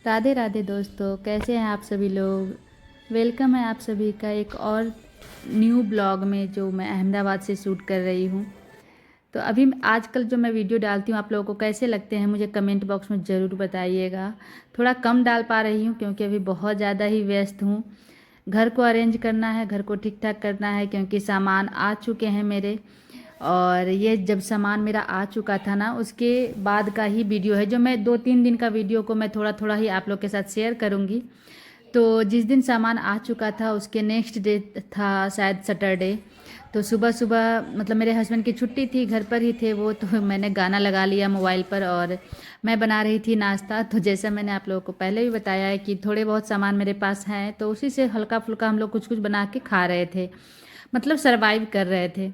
राधे राधे दोस्तों, कैसे हैं आप सभी लोग। वेलकम है आप सभी का एक और न्यू ब्लॉग में जो मैं अहमदाबाद से शूट कर रही हूँ। तो अभी आजकल जो मैं वीडियो डालती हूँ आप लोगों को कैसे लगते हैं मुझे कमेंट बॉक्स में ज़रूर बताइएगा। थोड़ा कम डाल पा रही हूँ क्योंकि अभी बहुत ज़्यादा ही व्यस्त हूँ। घर को अरेंज करना है, घर को ठीक ठाक करना है क्योंकि सामान आ चुके हैं मेरे। और ये जब सामान मेरा आ चुका था ना उसके बाद का ही वीडियो है, जो मैं 2-3 दिन का वीडियो को मैं थोड़ा थोड़ा ही आप लोग के साथ शेयर करूँगी। तो जिस दिन सामान आ चुका था उसके नेक्स्ट डे था शायद सैटरडे। तो सुबह सुबह मतलब मेरे हस्बैंड की छुट्टी थी, घर पर ही थे वो, तो मैंने गाना लगा लिया मोबाइल पर और मैं बना रही थी नाश्ता। तो जैसा मैंने आप लोगों को पहले भी बताया है कि थोड़े बहुत सामान मेरे पास हैं, तो उसी से हल्का फुल्का हम लोग कुछ कुछ बना के खा रहे थे, मतलब सरवाइव कर रहे थे।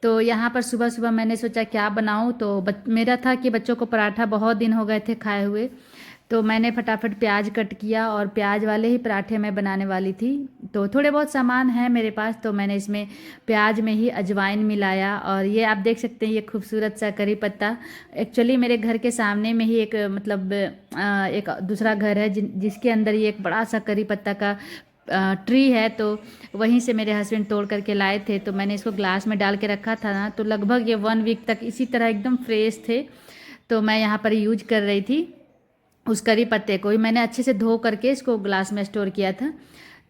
तो यहाँ पर सुबह सुबह मैंने सोचा क्या बनाऊँ, तो मेरा था कि बच्चों को पराठा बहुत दिन हो गए थे खाए हुए। तो मैंने फटाफट प्याज कट किया और प्याज वाले ही पराठे मैं बनाने वाली थी। तो थोड़े बहुत सामान हैं मेरे पास, तो मैंने इसमें प्याज में ही अजवाइन मिलाया। और ये आप देख सकते हैं ये खूबसूरत सा करी पत्ता, एक्चुअली मेरे घर के सामने में ही एक मतलब एक दूसरा घर है जिसके अंदर ये एक बड़ा सा करी पत्ता का ट्री है। तो वहीं से मेरे हस्बैंड तोड़ करके लाए थे। तो मैंने इसको ग्लास में डाल के रखा था ना, तो लगभग ये 1 वीक तक इसी तरह एकदम फ्रेश थे। तो मैं यहाँ पर यूज कर रही थी उस करी पत्ते को ही, मैंने अच्छे से धो करके इसको ग्लास में स्टोर किया था।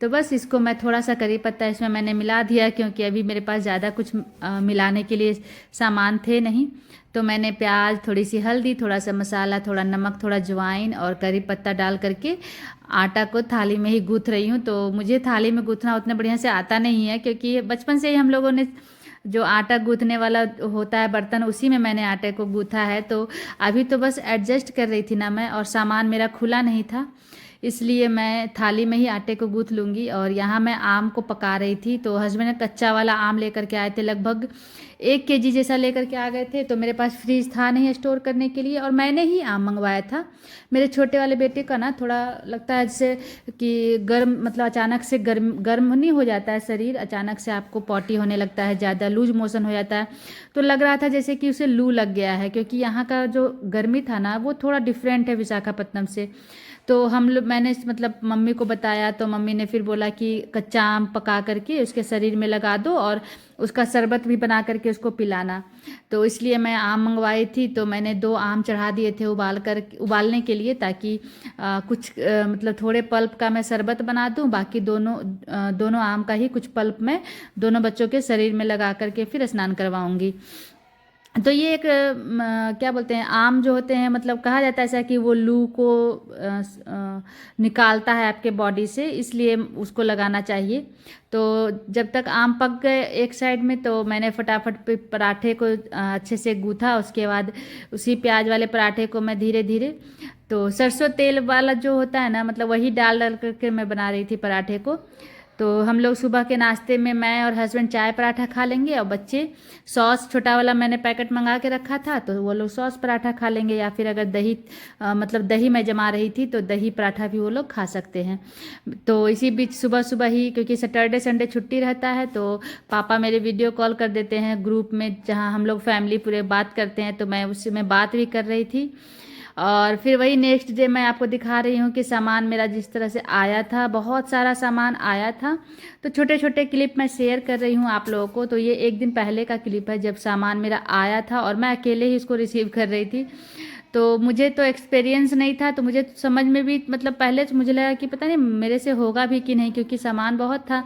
तो बस इसको मैं थोड़ा सा करी पत्ता इसमें मैंने मिला दिया क्योंकि अभी मेरे पास ज़्यादा कुछ मिलाने के लिए सामान थे नहीं। तो मैंने प्याज, थोड़ी सी हल्दी, थोड़ा सा मसाला, थोड़ा नमक, थोड़ा अजवाइन और करी पत्ता डाल करके आटा को थाली में ही गूँथ रही हूँ। तो मुझे थाली में गूँथना उतने बढ़िया से आता नहीं है क्योंकि बचपन से ही हम लोगों ने जो आटा गूँथने वाला होता है बर्तन, उसी में मैंने आटे को गूँथा है। तो अभी तो बस एडजस्ट कर रही थी ना मैं, और सामान मेरा खुला नहीं था, इसलिए मैं थाली में ही आटे को गूँथ लूँगी। और यहाँ मैं आम को पका रही थी। तो हस्बैंड ने कच्चा वाला आम लेकर के आए थे, लगभग 1 kg जैसा लेकर के आ गए थे। तो मेरे पास फ्रीज था नहीं स्टोर करने के लिए, और मैंने ही आम मंगवाया था। मेरे छोटे वाले बेटे का ना थोड़ा लगता है जैसे कि गर्म, मतलब अचानक से गर्म गर्म नहीं हो जाता है शरीर, अचानक से आपको पॉटी होने लगता है, ज़्यादा लूज मोशन हो जाता है। तो लग रहा था जैसे कि उसे लू लग गया है, क्योंकि यहाँ का जो गर्मी था ना वो थोड़ा डिफरेंट है विशाखापट्टनम से। तो हम लोग, मैंने मतलब मम्मी को बताया, तो मम्मी ने फिर बोला कि कच्चा आम पका करके उसके शरीर में लगा दो और उसका शरबत भी बना करके उसको पिलाना। तो इसलिए मैं आम मंगवाई थी। तो मैंने 2 आम चढ़ा दिए थे उबालने के लिए, ताकि कुछ मतलब थोड़े पल्प का मैं शरबत बना दूं, बाकी दोनों आम का ही कुछ पल्प मैं दोनों बच्चों के शरीर में लगा करके फिर स्नान करवाऊंगी। तो ये एक क्या बोलते हैं, आम जो होते हैं, मतलब कहा जाता है ऐसा कि वो लू को निकालता है आपके बॉडी से, इसलिए उसको लगाना चाहिए। तो जब तक आम पक गए एक साइड में, तो मैंने फटाफट पराठे को अच्छे से गूथा। उसके बाद उसी प्याज वाले पराठे को मैं धीरे धीरे, तो सरसों तेल वाला जो होता है ना, मतलब वही डाल डाल करके मैं बना रही थी पराठे को। तो हम लोग सुबह के नाश्ते में मैं और हस्बैंड चाय पराठा खा लेंगे, और बच्चे सॉस छोटा वाला मैंने पैकेट मंगा के रखा था, तो वो लोग सॉस पराठा खा लेंगे, या फिर अगर दही मतलब दही मैं जमा रही थी तो दही पराठा भी वो लोग खा सकते हैं। तो इसी बीच सुबह सुबह ही, क्योंकि सैटरडे संडे छुट्टी रहता है, तो पापा मेरे वीडियो कॉल कर देते हैं ग्रुप में जहाँ हम लोग फैमिली पूरे बात करते हैं, तो मैं उससे में बात भी कर रही थी। और फिर वही नेक्स्ट डे मैं आपको दिखा रही हूँ कि सामान मेरा जिस तरह से आया था, बहुत सारा सामान आया था। तो छोटे छोटे क्लिप मैं शेयर कर रही हूँ आप लोगों को। तो ये 1 दिन पहले का क्लिप है जब सामान मेरा आया था और मैं अकेले ही इसको रिसीव कर रही थी। तो मुझे तो एक्सपीरियंस नहीं था, तो मुझे तो समझ में भी, मतलब पहले तो मुझे लगा कि पता नहीं मेरे से होगा भी कि नहीं, क्योंकि सामान बहुत था।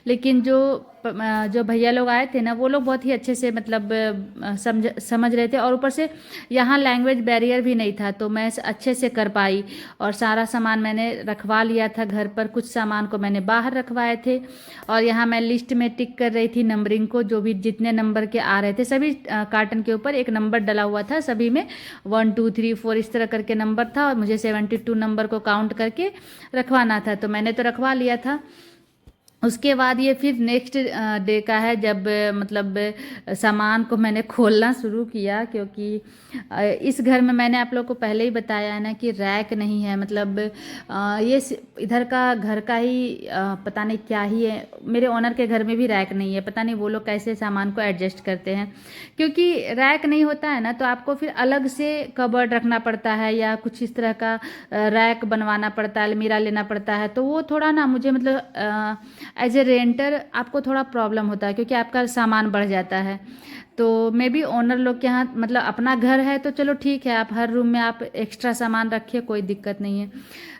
लेकिन जो भैया लोग आए थे ना, वो लोग बहुत ही अच्छे से मतलब समझ रहे थे, और ऊपर से यहाँ लैंग्वेज बैरियर भी नहीं था, तो मैं अच्छे से कर पाई। और सारा सामान मैंने रखवा लिया था घर पर, कुछ सामान को मैंने बाहर रखवाए थे। और यहाँ मैं लिस्ट में टिक कर रही थी नंबरिंग को, जो भी जितने नंबर के आ रहे थे, सभी कार्टन के ऊपर एक नंबर डला हुआ था, सभी में 1 2 3 4 इस तरह करके नंबर था, और मुझे 72 नंबर को काउंट करके रखवाना था। तो मैंने तो रखवा लिया था। उसके बाद ये फिर नेक्स्ट डे का है, जब मतलब सामान को मैंने खोलना शुरू किया, क्योंकि इस घर में मैंने आप लोग को पहले ही बताया है ना कि रैक नहीं है। मतलब ये इधर का घर का ही पता नहीं क्या ही है। मेरे ओनर के घर में भी रैक नहीं है, पता नहीं वो लोग कैसे सामान को एडजस्ट करते हैं। क्योंकि रैक नहीं होता है ना, तो आपको फिर अलग से कबर्ड रखना पड़ता है या कुछ इस तरह का रैक बनवाना पड़ता है, अलमीरा लेना पड़ता है। तो वो थोड़ा ना मुझे मतलब एज ए रेंटर आपको थोड़ा प्रॉब्लम होता है, क्योंकि आपका सामान बढ़ जाता है। तो मे बी ओनर लोग के यहाँ मतलब अपना घर है तो चलो ठीक है, आप हर रूम में आप एक्स्ट्रा सामान रखिए, कोई दिक्कत नहीं है।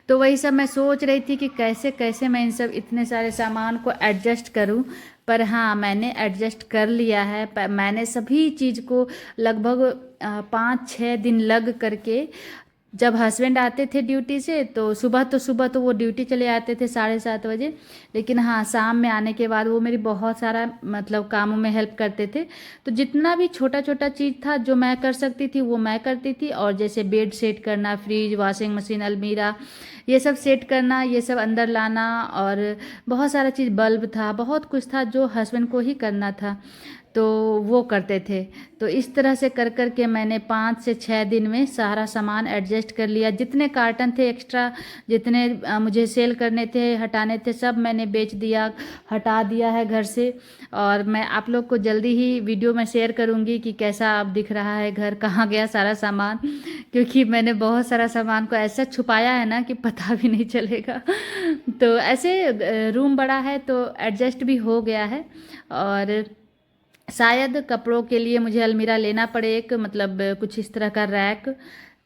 तो वही सब मैं सोच रही थी कि कैसे कैसे मैं इन सब इतने सारे सामान को एडजस्ट करूं। पर हाँ, मैंने एडजस्ट कर लिया है। मैंने सभी चीज़ को लगभग 5-6 दिन लग करके, जब हस्बैंड आते थे ड्यूटी से तो सुबह तो वो ड्यूटी चले आते थे 7:30 बजे। लेकिन हाँ, शाम में आने के बाद वो मेरी बहुत सारा मतलब कामों में हेल्प करते थे। तो जितना भी छोटा छोटा चीज़ था जो मैं कर सकती थी वो मैं करती थी। और जैसे बेड सेट करना, फ्रिज, वॉशिंग मशीन, अलमीरा, ये सब सेट करना, ये सब अंदर लाना, और बहुत सारा चीज़, बल्ब था, बहुत कुछ था जो हस्बैंड को ही करना था, तो वो करते थे। तो इस तरह से कर कर के मैंने 5 से 6 दिन में सारा सामान एडजस्ट कर लिया। जितने कार्टन थे एक्स्ट्रा, जितने मुझे सेल करने थे, हटाने थे, सब मैंने बेच दिया, हटा दिया है घर से। और मैं आप लोग को जल्दी ही वीडियो में शेयर करूंगी कि कैसा अब दिख रहा है घर, कहाँ गया सारा सामान। क्योंकि मैंने बहुत सारा सामान को ऐसा छुपाया है ना कि पता भी नहीं चलेगा। तो ऐसे रूम बड़ा है तो एडजस्ट भी हो गया है। और शायद कपड़ों के लिए मुझे अलमीरा लेना पड़े एक, मतलब कुछ इस तरह का रैक।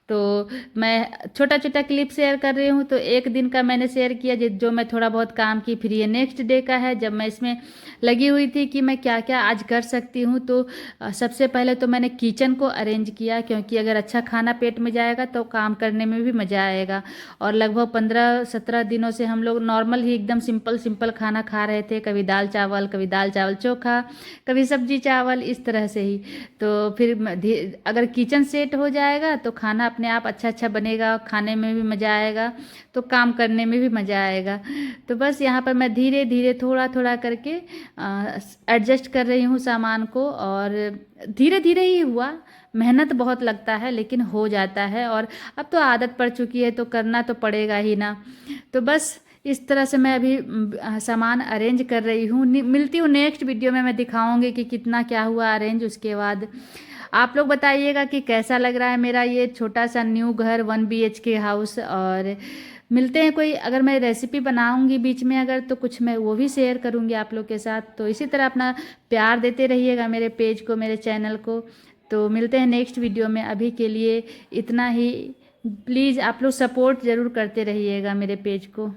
तो मैं छोटा छोटा क्लिप शेयर कर रही हूँ। तो एक दिन का मैंने शेयर किया जो मैं थोड़ा बहुत काम की। फिर ये नेक्स्ट डे का है, जब मैं इसमें लगी हुई थी कि मैं क्या क्या आज कर सकती हूँ। तो सबसे पहले तो मैंने किचन को अरेंज किया, क्योंकि अगर अच्छा खाना पेट में जाएगा तो काम करने में भी मज़ा आएगा। और लगभग 15-17 दिनों से हम लोग नॉर्मल ही एकदम सिंपल सिंपल खाना खा रहे थे, कभी दाल चावल, कभी दाल चावल चोखा, कभी सब्जी चावल, इस तरह से ही। तो फिर अगर किचन सेट हो जाएगा तो खाना अपने आप अच्छा अच्छा बनेगा, खाने में भी मज़ा आएगा, तो काम करने में भी मज़ा आएगा। तो बस यहाँ पर मैं धीरे धीरे थोड़ा थोड़ा करके एडजस्ट कर रही हूँ सामान को। और धीरे धीरे ही हुआ, मेहनत बहुत लगता है लेकिन हो जाता है। और अब तो आदत पड़ चुकी है तो करना तो पड़ेगा ही ना। तो बस इस तरह से मैं अभी सामान अरेंज कर रही हूँ। मिलती हूँ नेक्स्ट वीडियो में, मैं दिखाऊंगी कि कितना क्या हुआ अरेंज। उसके बाद आप लोग बताइएगा कि कैसा लग रहा है मेरा ये छोटा सा न्यू घर, 1 BHK हाउस। और मिलते हैं कोई, अगर मैं रेसिपी बनाऊंगी बीच में अगर, तो कुछ मैं वो भी शेयर करूंगी आप लोग के साथ। तो इसी तरह अपना प्यार देते रहिएगा मेरे पेज को, मेरे चैनल को। तो मिलते हैं नेक्स्ट वीडियो में, अभी के लिए इतना ही। प्लीज़ आप लोग सपोर्ट ज़रूर करते रहिएगा मेरे पेज को।